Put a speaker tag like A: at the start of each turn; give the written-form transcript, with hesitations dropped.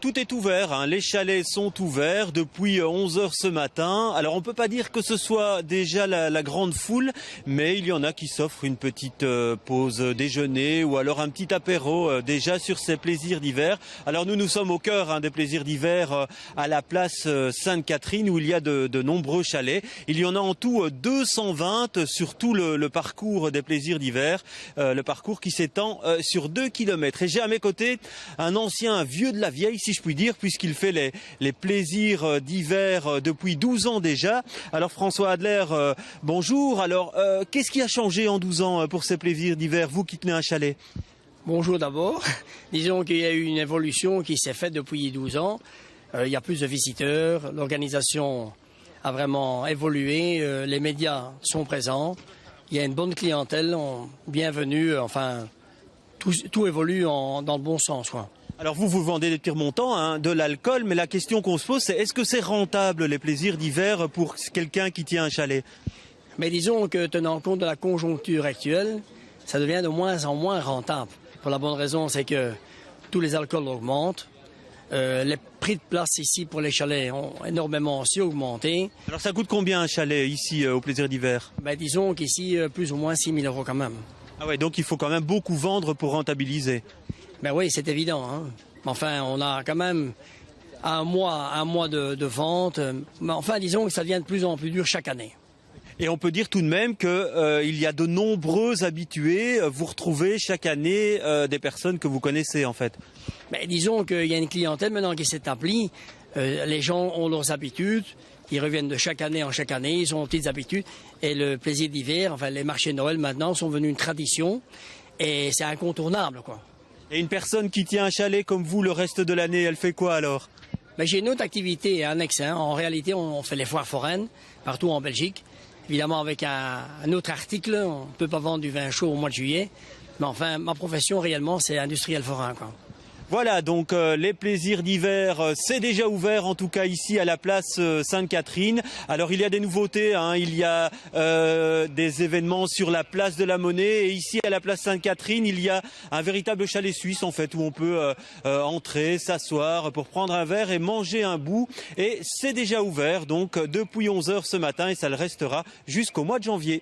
A: Tout est ouvert, hein. Les chalets sont ouverts depuis 11 heures ce matin. Alors on ne peut pas dire que ce soit déjà la grande foule, mais il y en a qui s'offrent une petite pause déjeuner ou alors un petit apéro déjà sur ces plaisirs d'hiver. Alors nous sommes au cœur des plaisirs d'hiver à la place Sainte-Catherine où il y a de nombreux chalets. Il y en a en tout 220 sur tout le parcours des plaisirs d'hiver, le parcours qui s'étend sur 2 kilomètres. Et j'ai à mes côtés un ancien vieux de la vieille, si je puis dire, puisqu'il fait les plaisirs d'hiver depuis 12 ans déjà. Alors François Adler, bonjour. Alors qu'est-ce qui a changé en 12 ans pour ces plaisirs d'hiver, vous qui tenez un chalet?
B: Bonjour d'abord. Disons qu'il y a eu une évolution qui s'est faite depuis 12 ans. Il y a plus de visiteurs, l'organisation a vraiment évolué, les médias sont présents, il y a une bonne clientèle, bienvenue, enfin tout évolue dans le bon sens, quoi.
A: Alors vous vendez des petits montants, de l'alcool, mais la question qu'on se pose, c'est est-ce que c'est rentable les plaisirs d'hiver pour quelqu'un qui tient un chalet?
B: Mais disons que tenant compte de la conjoncture actuelle, ça devient de moins en moins rentable. Pour la bonne raison, c'est que tous les alcools augmentent, les prix de place ici pour les chalets ont énormément aussi augmenté.
A: Alors ça coûte combien un chalet ici au plaisir d'hiver?
B: Disons qu'ici, plus ou moins 6 000 € quand même.
A: Ah ouais, donc il faut quand même beaucoup vendre pour rentabiliser.
B: Oui, c'est évident, hein. Enfin, on a quand même un mois de vente. Mais enfin, disons que ça devient de plus en plus dur chaque année.
A: Et on peut dire tout de même qu'il y a de nombreux habitués. Vous retrouvez chaque année des personnes que vous connaissez en fait.
B: Disons qu'il y a une clientèle maintenant qui s'établit. Les gens ont leurs habitudes. Ils reviennent de chaque année en chaque année. Ils ont leurs petites habitudes. Et le plaisir d'hiver, enfin les marchés de Noël maintenant sont devenus une tradition. Et c'est incontournable, quoi.
A: Et une personne qui tient un chalet comme vous le reste de l'année, elle fait quoi alors?
B: J'ai une autre activité annexe. En réalité, on fait les foires foraines partout en Belgique. Évidemment, avec un autre article, on ne peut pas vendre du vin chaud au mois de juillet. Mais enfin, ma profession réellement, c'est industriel forain, quoi. Voilà,
A: donc les plaisirs d'hiver, c'est déjà ouvert, en tout cas ici à la place Sainte-Catherine. Alors il y a des nouveautés, il y a des événements sur la place de la Monnaie. Et ici à la place Sainte-Catherine, il y a un véritable chalet suisse en fait, où on peut entrer, s'asseoir pour prendre un verre et manger un bout. Et c'est déjà ouvert, donc depuis 11 heures ce matin, et ça le restera jusqu'au mois de janvier.